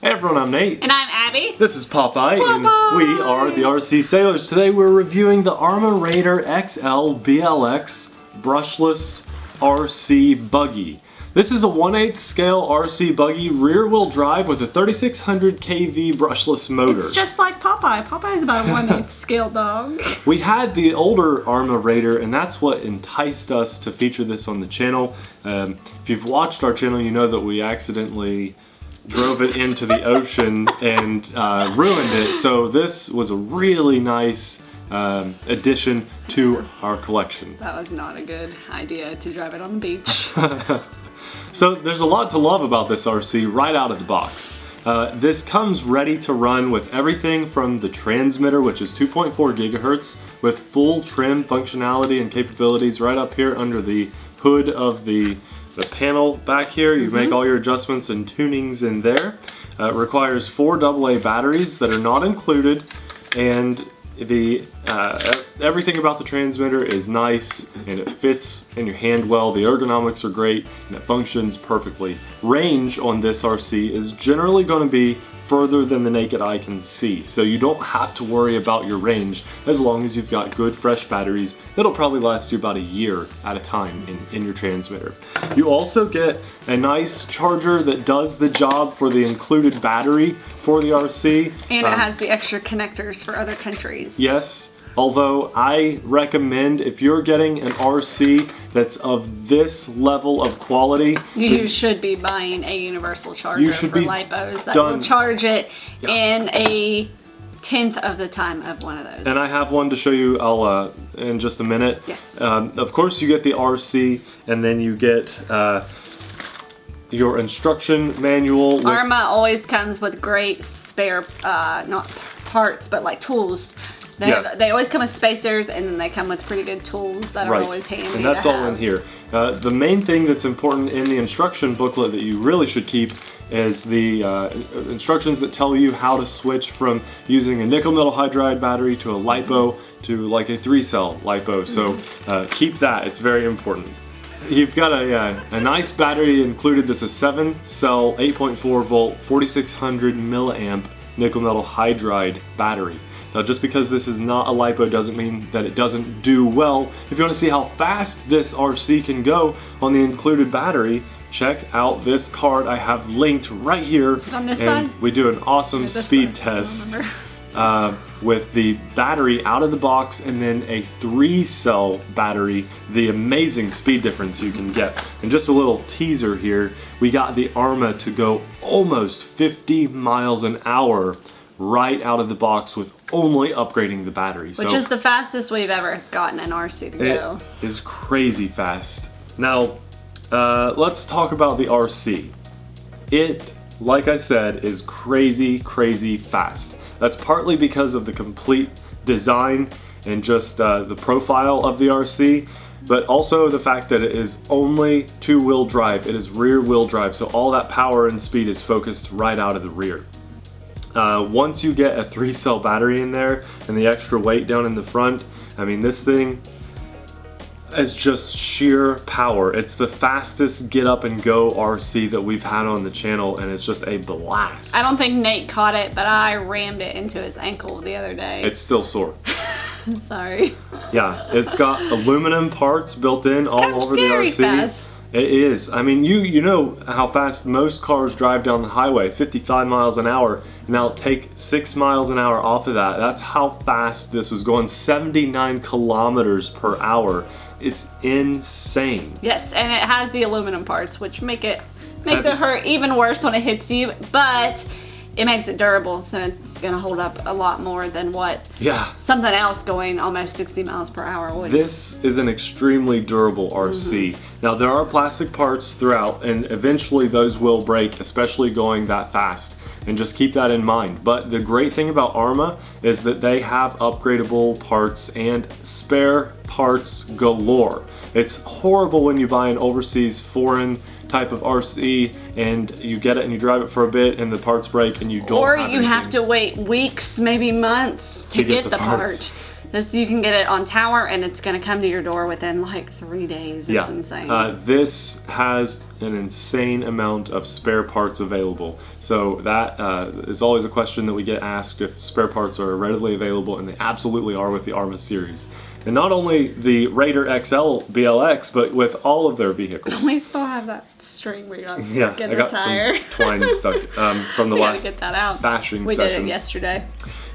Hey everyone, I'm Nate. And I'm Abby. This is Popeye, and we are the RC Sailors. Today we're reviewing the Arrma Raider XL BLX brushless RC Buggy. This is a 1/8 scale RC Buggy rear-wheel drive with a 3600 kV brushless motor. It's just like Popeye. Popeye's about a 1/8 scale dog. We had the older Arrma Raider, and that's what enticed us to feature this on the channel. If you've watched our channel, you know that we accidentally drove it into the ocean and ruined it. So this was a really nice addition to our collection. That was not a good idea to drive it on the beach. So there's a lot to love about this RC right out of the box. This comes ready to run with everything from the transmitter, which is 2.4 gigahertz, with full trim functionality and capabilities right up here under the hood of the panel back here. You make all your adjustments and tunings in there. It requires 4 AA batteries that are not included, and the everything about the transmitter is nice and it fits in your hand well. The ergonomics are great and it functions perfectly. Range on this RC is generally going to be further than the naked eye can see, so you don't have to worry about your range as long as you've got good fresh batteries that'll probably last you about a year at a time in your transmitter. You also get a nice charger that does the job for the included battery for the RC. And it has the extra connectors for other countries. Yes. Although I recommend, if you're getting an RC that's of this level of quality, you should be buying a universal charger for lipos that will charge it in a 1/10 of the time of one of those. And I have one to show you in just a minute. Yes. Of course you get the RC, and then you get your instruction manual. Arrma always comes with great spare, not parts, but like tools. They always come with spacers, and then they come with pretty good tools that are always handy. And that's all in here. The main thing that's important in the instruction booklet that you really should keep is the instructions that tell you how to switch from using a nickel metal hydride battery to a LiPo to like a 3-cell LiPo. So keep that, it's very important. You've got a nice battery included. This is a 7-cell, 8.4 volt, 4600 milliamp nickel metal hydride battery. Now, just because this is not a LiPo doesn't mean that it doesn't do well. If you want to see how fast this RC can go on the included battery, check out this card I have linked right here. Is it on this side? We do an awesome speed test with the battery out of the box, and then a 3-cell battery, the amazing speed difference you can get. And just a little teaser here, we got the Arrma to go almost 50 miles an hour right out of the box with only upgrading the battery. Which is the fastest we've ever gotten an RC to go. It is crazy fast. Now, let's talk about the RC. It, like I said, is crazy fast. That's partly because of the complete design and just the profile of the RC, but also the fact that it is only 2-wheel drive. It is rear-wheel drive, so all that power and speed is focused right out of the rear. Once you get a 3-cell battery in there and the extra weight down in the front, I mean, this thing is just sheer power. It's the fastest get up and go RC that we've had on the channel, and it's just a blast. I don't think Nate caught it, but I rammed it into his ankle the other day. It's still sore. Sorry. Yeah, it's got aluminum parts built in all over the RC. Fast. It is. I mean, you know how fast most cars drive down the highway, 55 miles an hour. Now take 6 miles an hour off of that. That's how fast this was going, 79 kilometers per hour. It's insane. Yes, and it has the aluminum parts, which makes it hurt even worse when it hits you, but it makes it durable, so it's gonna hold up a lot more than what something else going almost 60 miles per hour would. This is an extremely durable RC. Now, there are plastic parts throughout, and eventually those will break, especially going that fast, and just keep that in mind. But the great thing about Arrma is that they have upgradable parts and spare parts galore. It's horrible when you buy an overseas foreign type of RC and you get it and you drive it for a bit and the parts break and you don't have to wait weeks, maybe months to get the part. This, you can get it on tower and it's gonna come to your door within like 3 days. It's insane. This has an insane amount of spare parts available. So that is always a question that we get asked, if spare parts are readily available, and they absolutely are with the Arrma series. And not only the Raider XL BLX, but with all of their vehicles. We still have that string we got stuck in the tire. Some twine stuck from the last get that out. bashing We session. did it yesterday.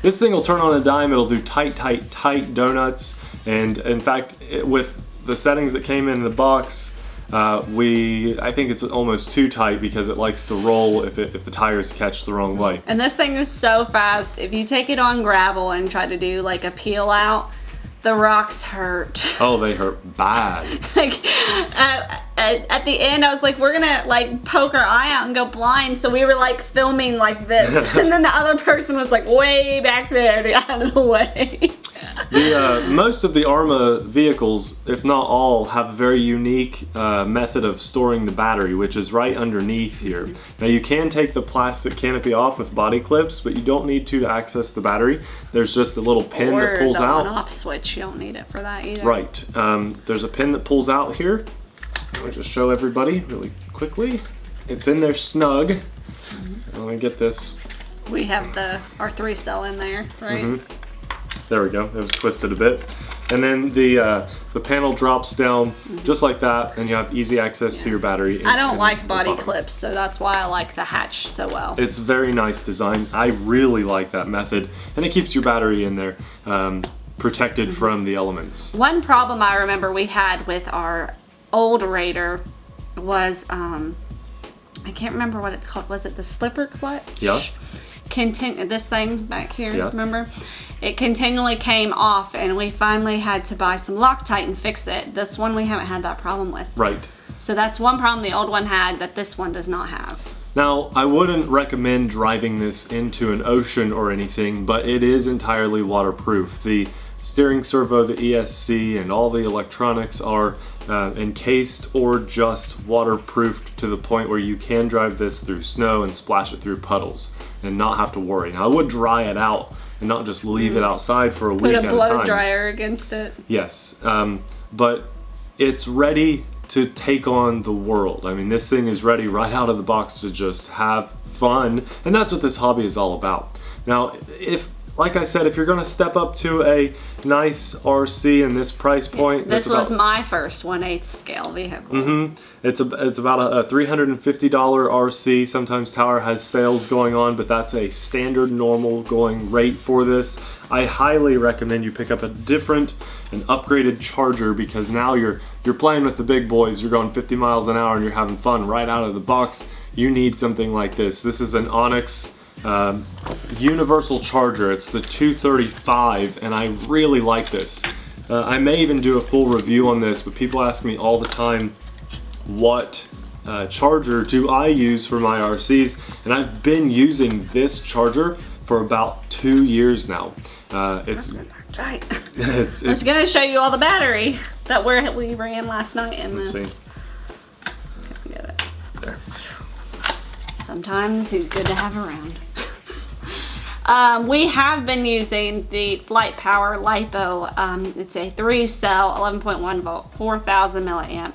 This thing will turn on a dime. It'll do tight donuts. And in fact, with the settings that came in the box, I think it's almost too tight because it likes to roll if the tires catch the wrong way. And this thing is so fast. If you take it on gravel and try to do like a peel out, the rocks hurt. Oh, they hurt bad. Like at the end, I was like, we're gonna like poke our eye out and go blind. So we were like filming like this, and then the other person was like way back there to get out of the way. Most of the Arrma vehicles, if not all, have a very unique method of storing the battery, which is right underneath here. Now you can take the plastic canopy off with body clips, but you don't need to access the battery. There's just a little pin that pulls out. Or the on-off switch, you don't need it for that either. Right. There's a pin that pulls out here. I'll just show everybody really quickly. It's in there snug. Let me get this. We have our 3-cell in there, right? There we go. It was twisted a bit. And then the panel drops down just like that, and you have easy access to your battery. I don't like body clips, so that's why I like the hatch so well. It's very nice design. I really like that method, and it keeps your battery in there protected from the elements. One problem I remember we had with our old Raider was, I can't remember what it's called. Was it the slipper clutch? Yeah. This thing back here, yeah. Remember? It continually came off, and we finally had to buy some Loctite and fix it. This one we haven't had that problem with. Right. So that's one problem the old one had that this one does not have. Now, I wouldn't recommend driving this into an ocean or anything, but it is entirely waterproof. The steering servo, the ESC, and all the electronics are encased or just waterproofed to the point where you can drive this through snow and splash it through puddles and not have to worry. Now, I would dry it out and not just leave it outside for a week at a time. Put a blow dryer against it. Yes, but it's ready to take on the world. I mean, this thing is ready right out of the box to just have fun, and that's what this hobby is all about. Now, like I said, if you're going to step up to a nice RC in this price point, this was my first 1/8 scale vehicle. It's about a $350 RC. Sometimes Tower has sales going on, but that's a standard normal going rate for this. I highly recommend you pick up a different and upgraded charger, because now you're playing with the big boys. You're going 50 miles an hour and you're having fun right out of the box. You need something like this. This is an Onyx universal charger. It's the 235, and I really like this. I may even do a full review on this, but people ask me all the time, what charger do I use for my RCs? And I've been using this charger for about 2 years now. It's tight. I was gonna show you all the battery that we ran last night in this. Let's see. Get it. There. Sometimes he's good to have around. We have been using the Flight Power LiPo. It's a 3-cell, 11.1 volt, 4,000 milliamp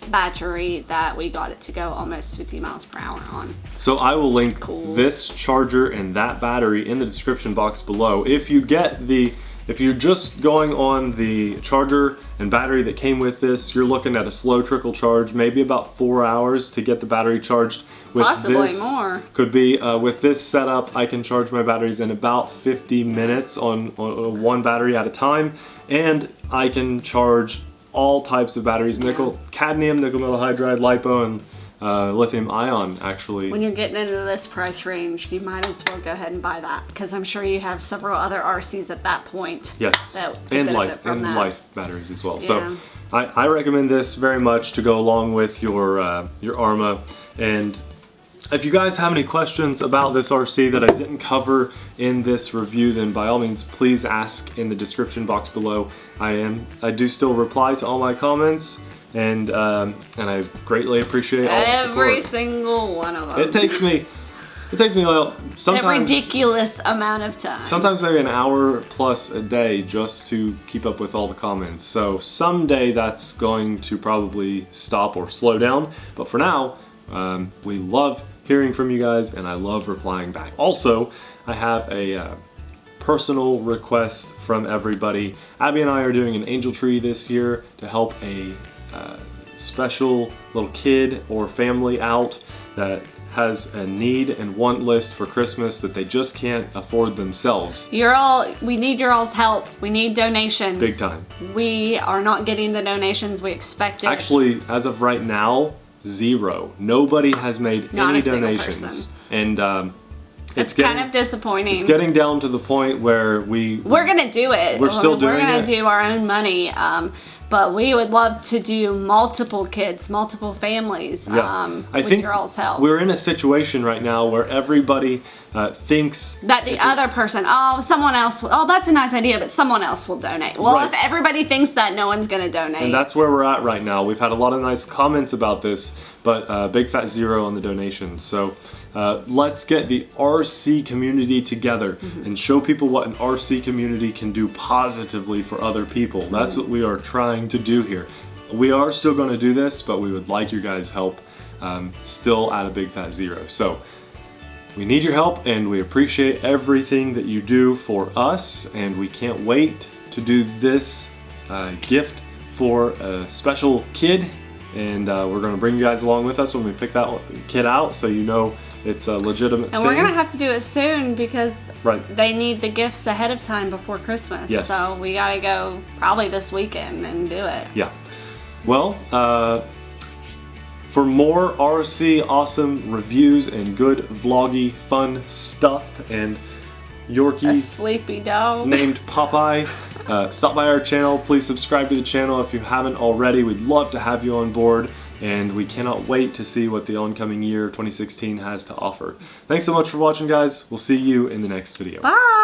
battery that we got it to go almost 50 miles per hour on. So I will link this charger and that battery in the description box below. If you're just going on the charger and battery that came with this, you're looking at a slow trickle charge, maybe about 4 hours to get the battery charged. With possibly this, more. Could be. With this setup, I can charge my batteries in about 50 minutes on one battery at a time, and I can charge all types of batteries: nickel, cadmium, nickel metal hydride, LiPo, and lithium ion. Actually, when you're getting into this price range, you might as well go ahead and buy that, because I'm sure you have several other RCs at that point. Yes, and life batteries as well. Yeah. So I recommend this very much to go along with your Arrma. And if you guys have any questions about this RC that I didn't cover in this review, then by all means, please ask in the description box below. I do still reply to all my comments, and I greatly appreciate all the support. Every single one of them. It takes me It takes me sometimes a ridiculous amount of time. Sometimes maybe an hour plus a day just to keep up with all the comments. So someday that's going to probably stop or slow down. But for now, we love hearing from you guys, and I love replying back. Also, I have a personal request from everybody. Abby and I are doing an angel tree this year to help a special little kid or family out that has a need and want list for Christmas that they just can't afford themselves. We need your all's help. We need donations. Big time. We are not getting the donations we expected. Actually, as of right now, 0. Nobody has made any donations. Person. And it's kind of disappointing. It's getting down to the point where we're gonna do it. We're still doing it. We're gonna do our own money. But we would love to do multiple kids, multiple families, with your all's help. We're in a situation right now where everybody thinks that the other person, someone else, that's a nice idea, but someone else will donate. Well, if everybody thinks that, no one's going to donate. And that's where we're at right now. We've had a lot of nice comments about this, but big fat 0 on the donations. So let's get the RC community together and show people what an RC community can do positively for other people. That's what we are trying to do here. We are still going to do this, but we would like your guys' help still at a big fat 0. So we need your help, and we appreciate everything that you do for us, and we can't wait to do this gift for a special kid, and we're going to bring you guys along with us when we pick that kid out, so you know it's a legitimate thing. And we're going to have to do it soon because they need the gifts ahead of time before Christmas. Yes. So we got to go probably this weekend and do it. Yeah. Well, for more RC awesome reviews and good vloggy fun stuff and Yorkie, a sleepy dog named Popeye, stop by our channel. Please subscribe to the channel if you haven't already. We'd love to have you on board, and we cannot wait to see what the oncoming year 2016 has to offer. Thanks so much for watching, guys. We'll see you in the next video. Bye.